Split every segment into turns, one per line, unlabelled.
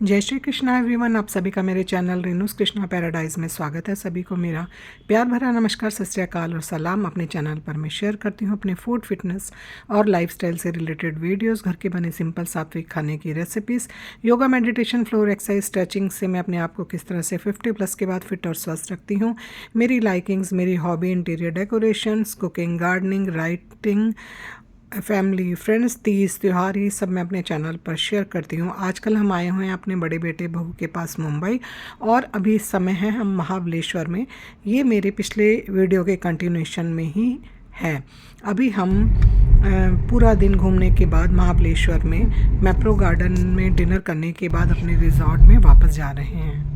जय श्री कृष्णा एवरीवन। आप सभी का मेरे चैनल रेनूस कृष्णा पैराडाइज में स्वागत है। सभी को मेरा प्यार भरा नमस्कार, सत श्री अकाल और सलाम। अपने चैनल पर मैं शेयर करती हूँ अपने फूड, फिटनेस और लाइफस्टाइल से रिलेटेड वीडियोस, घर के बने सिंपल सात्विक खाने की recipes, yoga, meditation, floor exercise, stretching से मैं अपने आप को किस तरह से 50+ के बाद फिट और स्वस्थ रखती हूँ, मेरी लाइकिंग्स, मेरी hobby, interior decorations, cooking, gardening, writing, family, friends, Teej, त्यौहार, ये सब मैं अपने चैनल पर शेयर करती हूँ। आजकल हम आए हुए हैं अपने बड़े बेटे बहू के पास मुंबई, और अभी इस समय है हम महाबलेश्वर में। ये मेरे पिछले वीडियो के कंटिन्यूएशन में ही है। अभी हम पूरा दिन घूमने के बाद महाबलेश्वर में मैप्रो गार्डन में डिनर करने के बाद अपने रिजॉर्ट में वापस जा रहे हैं।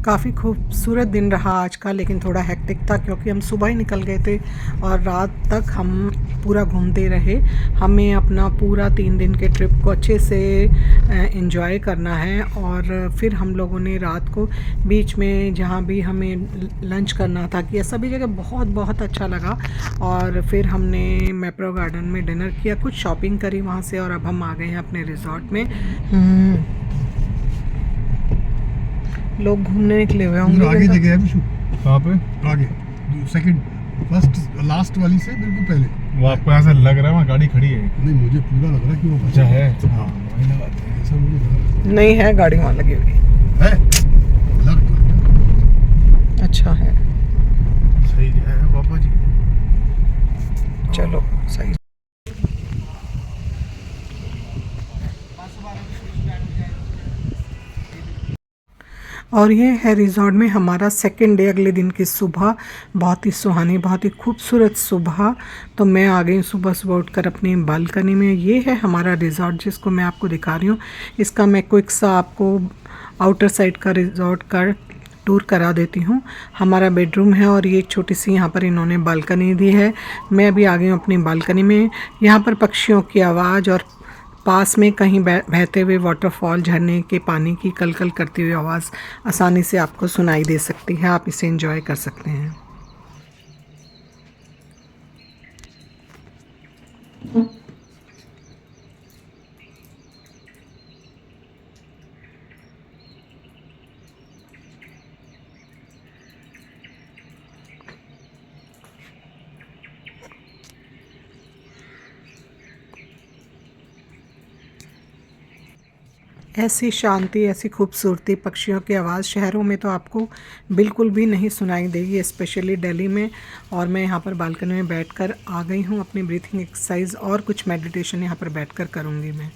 काफ़ी खूबसूरत दिन रहा आज का, लेकिन थोड़ा हेक्टिक था क्योंकि हम सुबह ही निकल गए थे और रात तक हम पूरा घूमते रहे। हमें अपना पूरा 3 दिन के ट्रिप को अच्छे से एंजॉय करना है, और फिर हम लोगों ने रात को बीच में जहाँ भी हमें लंच करना था कि सभी जगह बहुत बहुत अच्छा लगा। और फिर हमने मैप्रो गार्डन में डिनर किया, कुछ शॉपिंग करी वहाँ से, और अब हम आ गए हैं अपने रिजॉर्ट में। लोग घूमने निकले हुए होंगे।
आगे जगह है विशु।
कहाँ पे?
आगे सेकंड, फर्स्ट, लास्ट वाली से बिल्कुल पहले।
वो आपको ऐसा लग रहा है वहाँ गाड़ी खड़ी है?
नहीं, मुझे पूरा लग रहा है कि वो
अच्छा है।
हाँ, वहीं लगाते हैं, ऐसा मुझे लग
नहीं है, गाड़ी वहाँ लगी हुई
रहा है। लग तो रहा है।
अच्छा है।
सही है पापा जी।
चलो सही। और ये है रिजॉर्ट में हमारा सेकेंड डे, अगले दिन की सुबह। बहुत ही सुहानी, बहुत ही खूबसूरत सुबह। तो मैं आ गई सुबह सुबह उठकर अपनी बालकनी में। ये है हमारा रिजॉर्ट जिसको मैं आपको दिखा रही हूँ। इसका मैं क्विक सा आपको आउटर साइड का रिजॉर्ट का टूर करा देती हूँ। हमारा बेडरूम है और ये छोटी सी यहाँ पर इन्होंने बालकनी दी है। मैं अभी आ गई हूँ अपनी बालकनी में। यहाँ पर पक्षियों की आवाज़ और पास में कहीं बहते हुए वाटरफॉल, झरने के पानी की कलकल करती हुई आवाज़ आसानी से आपको सुनाई दे सकती है। आप इसे एंजॉय कर सकते हैं। ऐसी शांति, ऐसी खूबसूरती, पक्षियों की आवाज़ शहरों में तो आपको बिल्कुल भी नहीं सुनाई देगी, स्पेशली दिल्ली में। और मैं यहाँ पर बालकनी में बैठकर आ गई हूँ। अपनी ब्रीथिंग एक्सरसाइज और कुछ मेडिटेशन यहाँ पर बैठकर करूँगी मैं।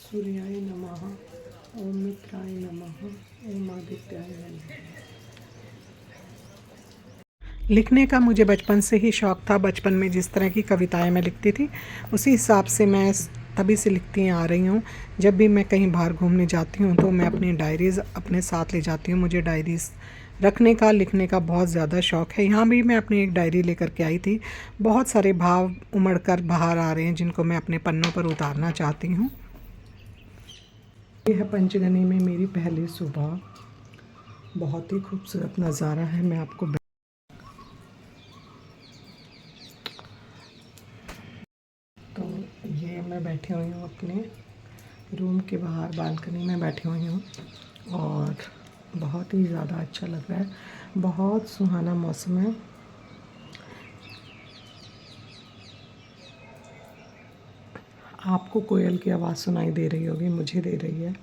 सूर्याय नमः, ओम मित्राय नमः, ओम आदित्याय नमः। लिखने का मुझे बचपन से ही शौक़ था। बचपन में जिस तरह की कविताएं मैं लिखती थी, उसी हिसाब से मैं तभी से लिखती आ रही हूँ। जब भी मैं कहीं बाहर घूमने जाती हूँ तो मैं अपनी डायरीज़ अपने साथ ले जाती हूँ। मुझे डायरीज़ रखने का, लिखने का बहुत ज़्यादा शौक़ है। यहाँ भी मैं अपनी एक डायरी लेकर के आई थी। बहुत सारे भाव उमड़ कर बाहर आ रहे हैं जिनको मैं अपने पन्नों पर उतारना चाहती हूँ। ये है पंचगनी में मेरी पहली सुबह। बहुत ही खूबसूरत नज़ारा है। मैं आपको तो ये मैं बैठी हुई हूँ अपने रूम के बाहर, बालकनी में बैठी हुई हूँ और बहुत ही ज़्यादा अच्छा लग रहा है। बहुत सुहाना मौसम है। आपको कोयल की आवाज़ सुनाई दे रही होगी, मुझे दे रही है।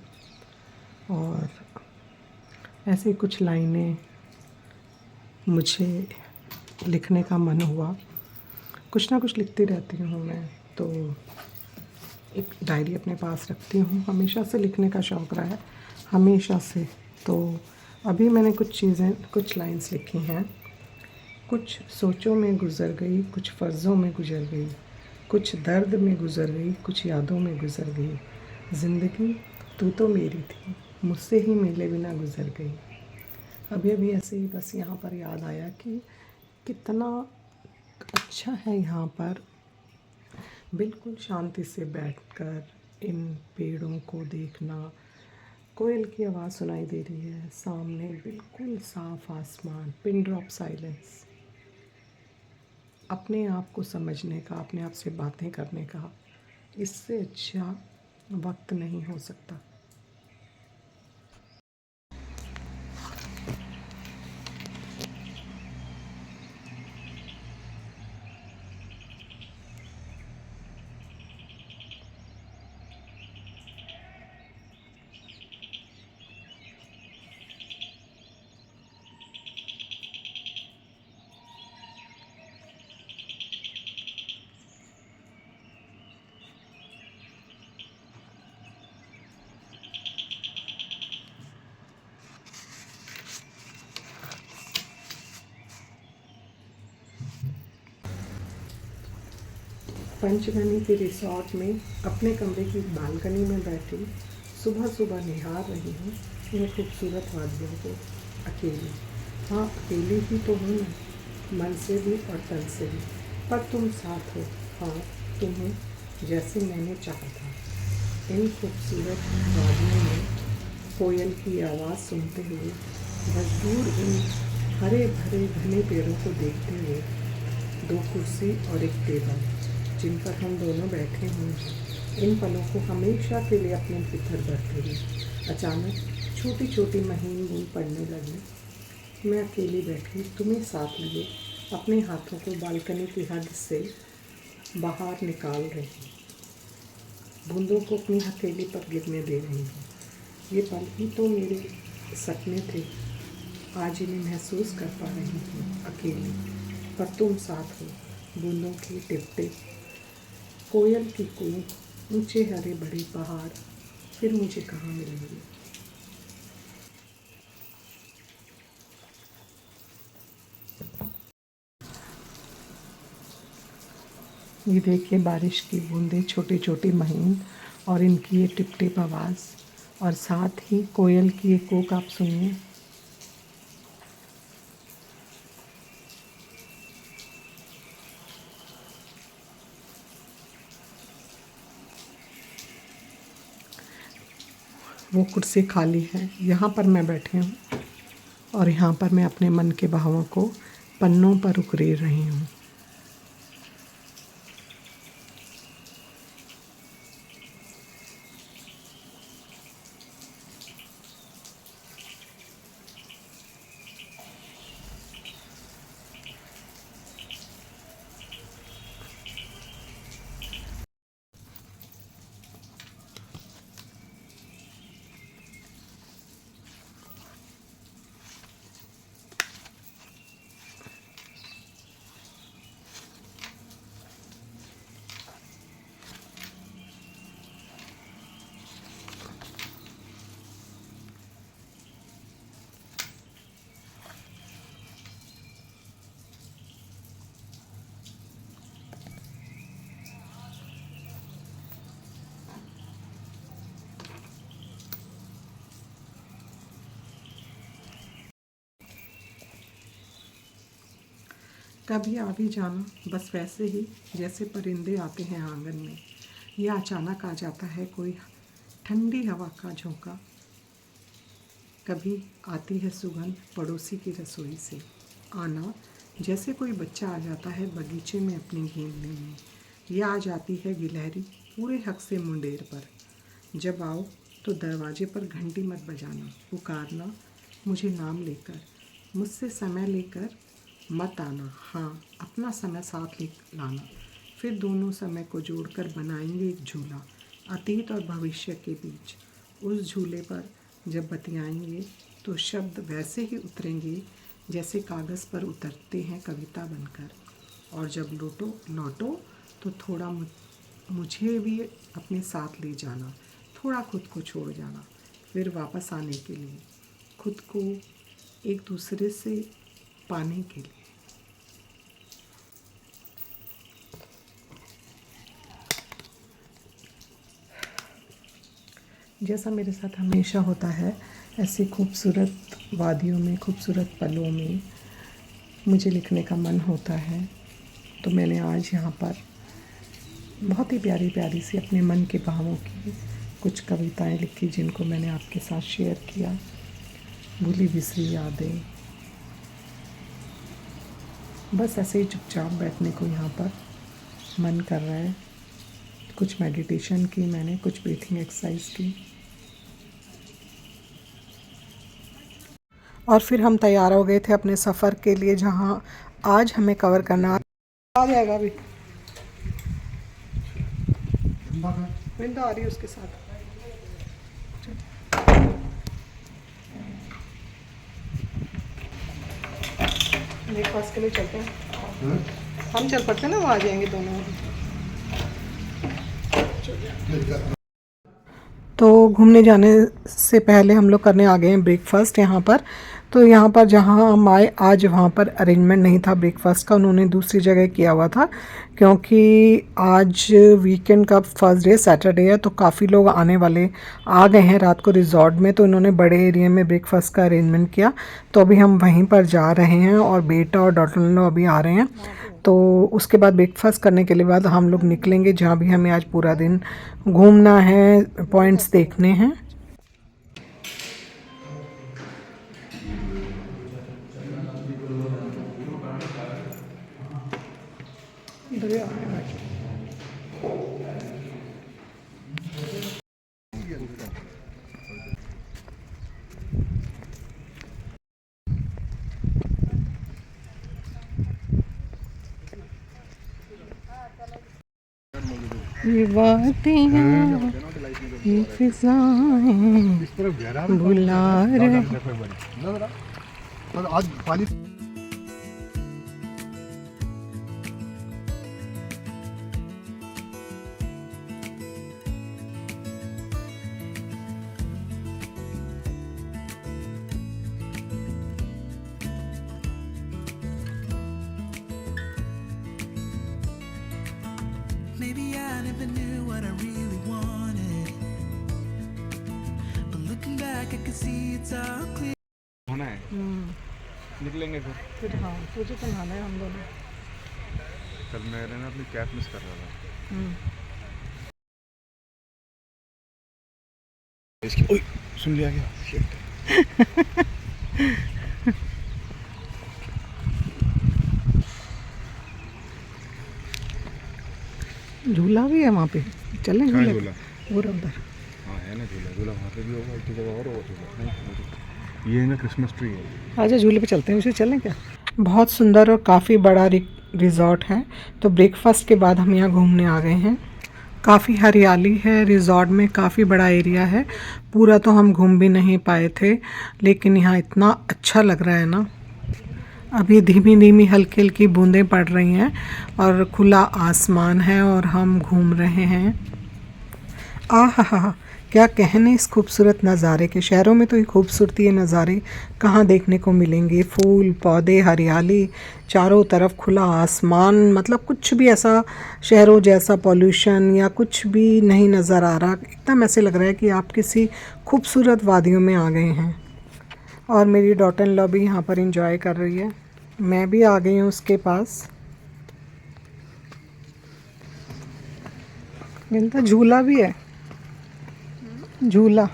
और ऐसे कुछ लाइनें मुझे लिखने का मन हुआ। कुछ ना कुछ लिखती रहती हूँ मैं, तो एक डायरी अपने पास रखती हूँ। हमेशा से लिखने का शौक़ रहा है, हमेशा से। तो अभी मैंने कुछ चीज़ें, कुछ लाइन्स लिखी हैं। कुछ सोचों में गुज़र गई, कुछ फ़र्ज़ों में गुज़र गई, कुछ दर्द में गुज़र गई, कुछ यादों में गुज़र गई। ज़िंदगी तू तो मेरी थी, मुझसे ही मिले बिना गुज़र गई। अभी अभी ऐसे ही बस यहाँ पर याद आया कि कितना अच्छा है यहाँ पर बिल्कुल शांति से बैठकर इन पेड़ों को देखना। कोयल की आवाज़ सुनाई दे रही है, सामने बिल्कुल साफ आसमान, पिन ड्रॉप साइलेंस। अपने आप को समझने का, अपने आप से बातें करने का इससे अच्छा वक्त नहीं हो सकता। पंचगनी के रिसॉर्ट में अपने कमरे की बालकनी में बैठी सुबह सुबह निहार रही हूँ इन खूबसूरत वादियों को अकेली। हाँ, अकेली ही तो हूँ मैं, मन से भी और तन से भी, पर तुम साथ हो। हाँ, तुम्हें जैसे मैंने चाहा था। इन खूबसूरत वादियों में कोयल की आवाज़ सुनते हुए, बस दूर इन हरे भरे घने पेड़ों को देखते हुए, दो कुर्सी और एक टेबल जिन पर हम दोनों बैठे हुए हैं, इन पलों को हमेशा के लिए अपने भीतर भरते हुए अचानक छोटी छोटी महीन बूंद पड़ने लगी। मैं अकेली बैठी, तुम्हें साथ लिए, अपने हाथों को बालकनी की हद से बाहर निकाल रही, बूंदों को अपनी हथेली पर गिरने दे रही हूँ। ये पल ही तो मेरे सपने थे, आज इन्हें महसूस कर पा रही हूँ अकेली, पर तुम साथ हो। बूंदों की टिप टिप, कोयल की कूक, ऊंचे हरे भरे पहाड़, फिर मुझे कहाँ मिलेंगे। ये देखिए बारिश की बूंदें, छोटी छोटी महीन, और इनकी ये टिप टिप आवाज़, और साथ ही कोयल की ये कूक आप सुनिए। वो कुर्सी खाली है, यहाँ पर मैं बैठी हूँ और यहाँ पर मैं अपने मन के भावों को पन्नों पर उकेर रही हूँ। कभी आ भी जाना बस वैसे ही जैसे परिंदे आते हैं आंगन में, या अचानक आ जाता है कोई ठंडी हवा का झोंका। कभी आती है सुगंध पड़ोसी की रसोई से, आना जैसे कोई बच्चा आ जाता है बगीचे में अपनी गेंद लेने, या आ जाती है गिलहरी पूरे हक से मुंडेर पर। जब आओ तो दरवाजे पर घंटी मत बजाना, पुकारना मुझे नाम लेकर, मुझसे समय लेकर मत आना, हाँ अपना समय साथ ले लाना। फिर दोनों समय को जोड़कर बनाएंगे एक झूला अतीत और भविष्य के बीच। उस झूले पर जब बतियाएंगे तो शब्द वैसे ही उतरेंगे जैसे कागज़ पर उतरते हैं कविता बनकर। और जब लौटो तो थोड़ा मुझे भी अपने साथ ले जाना, थोड़ा खुद को छोड़ जाना, फिर वापस आने के लिए, खुद को एक दूसरे से पाने के लिए। जैसा मेरे साथ हमेशा होता है, ऐसी खूबसूरत वादियों में, खूबसूरत पलों में मुझे लिखने का मन होता है। तो मैंने आज यहाँ पर बहुत ही प्यारी प्यारी सी अपने मन के भावों की कुछ कविताएं लिखी, जिनको मैंने आपके साथ शेयर किया। भूली बिसरी यादें, बस ऐसे ही चुपचाप बैठने को यहाँ पर मन कर रहा है। कुछ मेडिटेशन की मैंने, कुछ ब्रीथिंग एक्सरसाइज की, और फिर हम तैयार हो गए थे अपने सफ़र के लिए, जहाँ आज हमें कवर करना आ जाएगा। अभी विंदा आ रही है उसके साथ। ब्रेकफास्ट के लिए चलते हैं, हम चल पड़ते हैं ना, वहाँ आ जाएंगे दोनों। तो घूमने जाने से पहले हम लोग करने आ गए हैं ब्रेकफास्ट यहाँ पर। तो यहाँ पर जहाँ हम आए, आज वहाँ पर अरेंजमेंट नहीं था ब्रेकफास्ट का, उन्होंने दूसरी जगह किया हुआ था, क्योंकि आज वीकेंड का फर्स्ट डे सैटरडे है, तो काफ़ी लोग आने वाले आ गए हैं रात को रिजॉर्ट में, तो इन्होंने बड़े एरिया में ब्रेकफास्ट का अरेंजमेंट किया। तो अभी हम वहीं पर जा रहे हैं, और बेटा और डॉटर इन लॉ अभी आ रहे हैं। तो उसके बाद ब्रेकफास्ट करने के बाद हम लोग निकलेंगे, जहाँ भी हमें आज पूरा दिन घूमना है, पॉइंट्स देखने हैं। ये बातें ये फिजाएं बुला रहे।
आज पानी
Maybe I never knew what I really wanted, but looking back I can see it's all clear.
होना है, निकलेंगे फिर।
हाँ, तुझे तो नहाना है हम दोनों।
कल मैंने ना अपनी कैब मिस कर रहा था। इसकी ओए सुन लिया क्या? शिट।
झूला भी है वहाँ पे, चलें
कहाँ
झूले
झूला?
वो उधर।
हाँ है ना झूला, झूला वहाँ पे भी होगा, एक जगह और होगा झूला। नहीं, ये ना क्रिसमस ट्री है।
आजा झूले पे चलते हैं, उसे चलें क्या? बहुत सुंदर और काफ़ी बड़ा रिज़ॉर्ट है। तो ब्रेकफास्ट के बाद हम यहाँ घूमने आ गए हैं। काफ़ी हरियाली है रिज़ॉर्ट में, काफ़ी बड़ा एरिया है। पूरा तो हम घूम भी नहीं पाए थे, लेकिन यहाँ इतना अच्छा लग रहा है ना। अभी धीमी धीमी हल्की हल्की बूंदें पड़ रही हैं, और खुला आसमान है, और हम घूम रहे हैं। आहा, क्या कहने इस खूबसूरत नज़ारे के। शहरों में तो ये खूबसूरती ये नज़ारे कहाँ देखने को मिलेंगे। फूल पौधे, हरियाली, चारों तरफ खुला आसमान, मतलब कुछ भी ऐसा शहरों जैसा पॉल्यूशन या कुछ भी नहीं नज़र आ रहा। एकदम ऐसे लग रहा है कि आप किसी खूबसूरत वादियों में आ गए हैं। और मेरी डॉटर इन लॉ भी यहाँ पर इंजॉय कर रही है। मैं भी आ गई हूँ उसके पास। मिलता झूला भी है, झूला।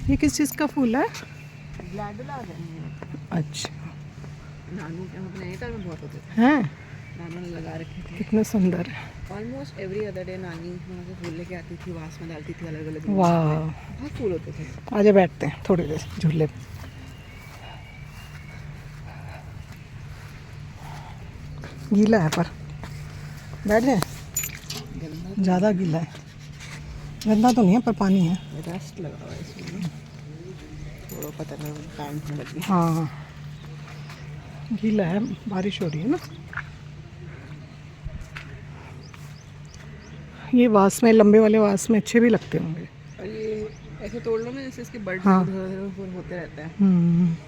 ये किस चीज़ का फूल है? अच्छा,
नानू के अपने नैनीताल में बहुत होते थे,
हैं?
नानू ने लगा रखे थे।
कितने सुंदर है।
ऑलमोस्ट एवरी अदर डे नानी वहाँ से फूल लेके आती थी, वास में डालती थी अलग अलग।
वाह,
बहुत फूल होते थे।
आजा बैठते हैं थोड़ी देर झूले पे। गीला है पर बैठ जाए, ज़्यादा गीला है। गंदा तो नहीं है पर पानी है।
रस्ट लगा हुआ है इसमें, थोड़ा पता नहीं पैंट में लगी।
हाँ, गीला है, बारिश हो रही है ना। ये वास में, लंबे वाले वास में अच्छे भी लगते होंगे।
और ये ऐसे तोड़ लो ना जैसे इसके बर्ड
हाँ।
होते रहते हैं।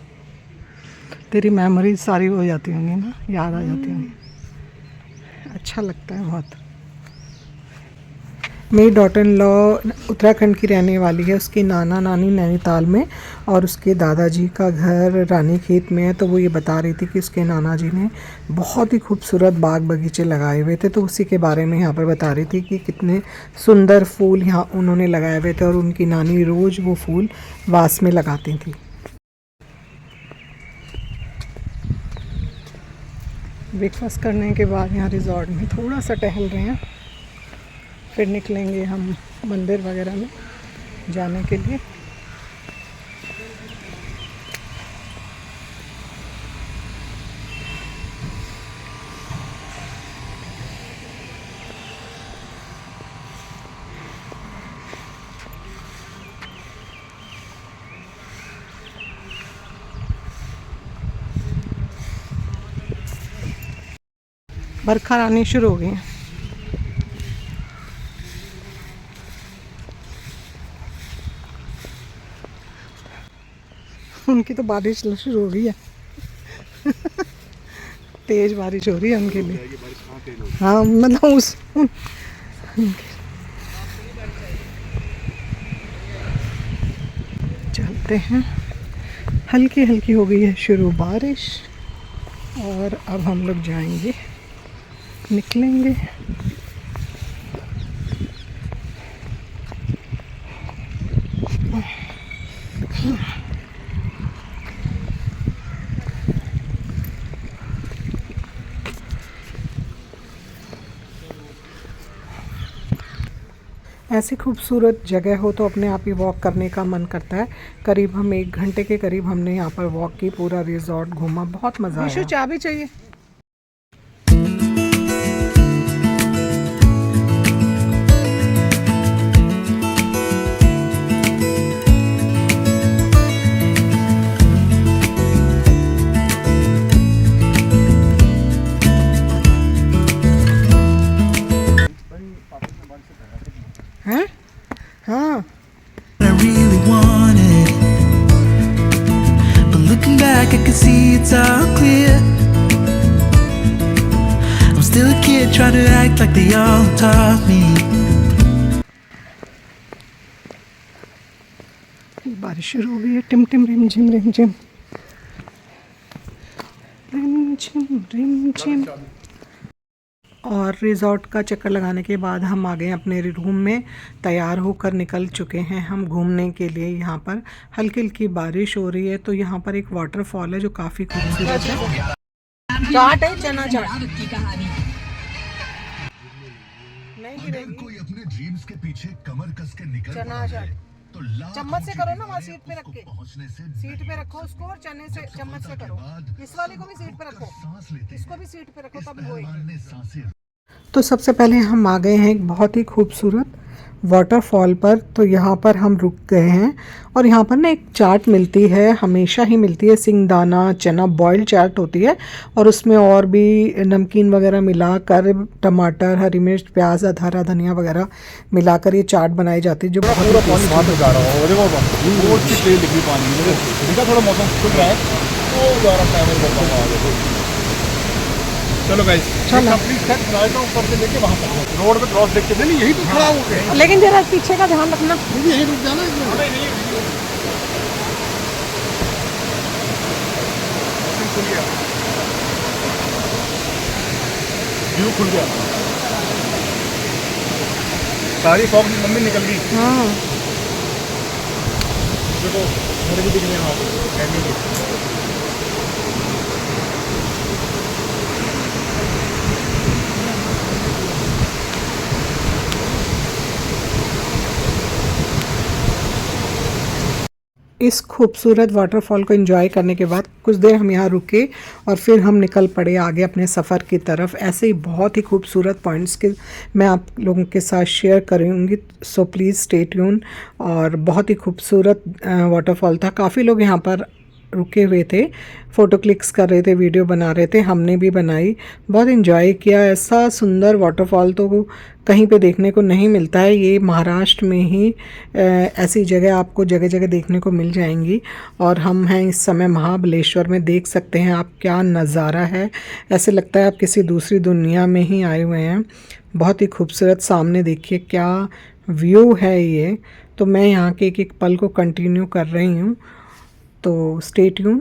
तेरी मेमोरीज सारी हो जाती होंगी ना, याद आ जाती होंगी। अच्छा लगता है बहुत। मेरी डॉटर इन लॉ उत्तराखंड की रहने वाली है। उसकी नाना नानी नैनीताल में और उसके दादाजी का घर रानीखेत में है। तो वो ये बता रही थी कि उसके नाना जी ने बहुत ही खूबसूरत बाग बगीचे लगाए हुए थे। तो उसी के बारे में यहाँ पर बता रही थी कि कितने सुंदर फूल यहाँ उन्होंने लगाए हुए थे और उनकी नानी रोज़ वो फूल वास में लगाती थी। ब्रेकफास्ट करने के बाद यहाँ रिजॉर्ट में थोड़ा सा टहल रहे हैं, फिर निकलेंगे हम मंदिर वगैरह में जाने के लिए। बरखा आनी शुरू हो गई है। उनकी तो बारिश शुरू हो गई है। तेज बारिश हो रही है उनके लिए। हाँ मतलब उस चलते हैं। हल्की हल्की हो गई है शुरू बारिश और अब हम लोग जाएंगे, निकलेंगे। ऐसी खूबसूरत जगह हो तो अपने आप ही वॉक करने का मन करता है। करीब हम 1 घंटे के करीब हमने यहाँ पर वॉक की, पूरा रिजॉर्ट घूमा, बहुत मज़ा आया। चाय भी चाहिए? हैं? हाँ।
I really wanted, but looking back I can see it's all clear. I'm still a kid trying to act like they all taught me.
बारिश शुरू हो गई है, टिम टिम रिम झिम रिम झिम रिम झिम रिम झिम। और रिज़ॉर्ट का चक्कर लगाने के बाद हम आ गए अपने रूम में। तैयार होकर निकल चुके हैं हम घूमने के लिए। यहाँ पर हल्की हल्की बारिश हो रही है। तो यहाँ पर एक वाटरफॉल है जो काफ़ी खूबसूरत है। चाट है, चना चाट। नहीं गिरेगी।
कोई अपने ड्रीम्स के पीछे कमर कस के निकल
चना चाट
तो
चम्मच से करो ना, वहाँ सीट पे रख के।
पहुंचने से
सीट पे रखो उसको और चने से चम्मच से करो। इस वाले को भी सीट पे रखो,
सांस लेते
इसको भी सीट पे रखो तब होएगी।
पहलवान ने सांसें
तो सबसे पहले हम आ गए हैं एक बहुत ही खूबसूरत वाटरफॉल पर। तो यहाँ पर हम रुक गए हैं और यहाँ पर ना एक चाट मिलती है, हमेशा ही मिलती है। सिंगदाना चना बॉइल्ड चाट होती है और उसमें और भी नमकीन वगैरह मिलाकर, टमाटर, हरी मिर्च, प्याज, हरा धनिया वगैरह मिलाकर ये चाट बनाई जाती है जो बहुत ही
पानी वहाँ तक जा रहा हो। देखो वो उसकी ट्रेन दिख रही पानी में, इनका थोड़ा मौसम खुल रहा है तो जा रहा है आगे। चलो गाइस,
चलो।
कंप्लीट सेट फ्लाइट ऊपर से लेके वहाँ तक रोड पे क्रॉस देखते थे। नहीं यही तो खड़ा हो गए।
लेकिन जरा पीछे का ध्यान रखना।
यही रुक जाना।
खुल गया, व्यू खुल गया, सारी फॉग मम्मी निकल गई।
हाँ
देखो मेरे भी दिख रहे हैं वहाँ पे कैमरे के।
इस खूबसूरत वाटरफॉल को एंजॉय करने के बाद कुछ देर हम यहाँ रुके और फिर हम निकल पड़े आगे अपने सफ़र की तरफ। ऐसे ही बहुत ही खूबसूरत पॉइंट्स के मैं आप लोगों के साथ शेयर करूँगी, सो प्लीज़ स्टे ट्यून। और बहुत ही खूबसूरत वाटरफॉल था। काफ़ी लोग यहाँ पर रुके हुए थे, फ़ोटो क्लिक्स कर रहे थे, वीडियो बना रहे थे, हमने भी बनाई, बहुत इन्जॉय किया। ऐसा सुंदर वाटरफॉल तो कहीं पे देखने को नहीं मिलता है। ये महाराष्ट्र में ही ऐसी जगह आपको जगह जगह देखने को मिल जाएंगी। और हम हैं इस समय महाबलेश्वर में, देख सकते हैं आप क्या नज़ारा है। ऐसे लगता है आप किसी दूसरी दुनिया में ही आए हुए हैं। बहुत ही खूबसूरत, सामने देखिए क्या व्यू है ये। तो मैं यहाँ के एक एक पल को कंटिन्यू कर रही हूँ, तो स्टे ट्यून।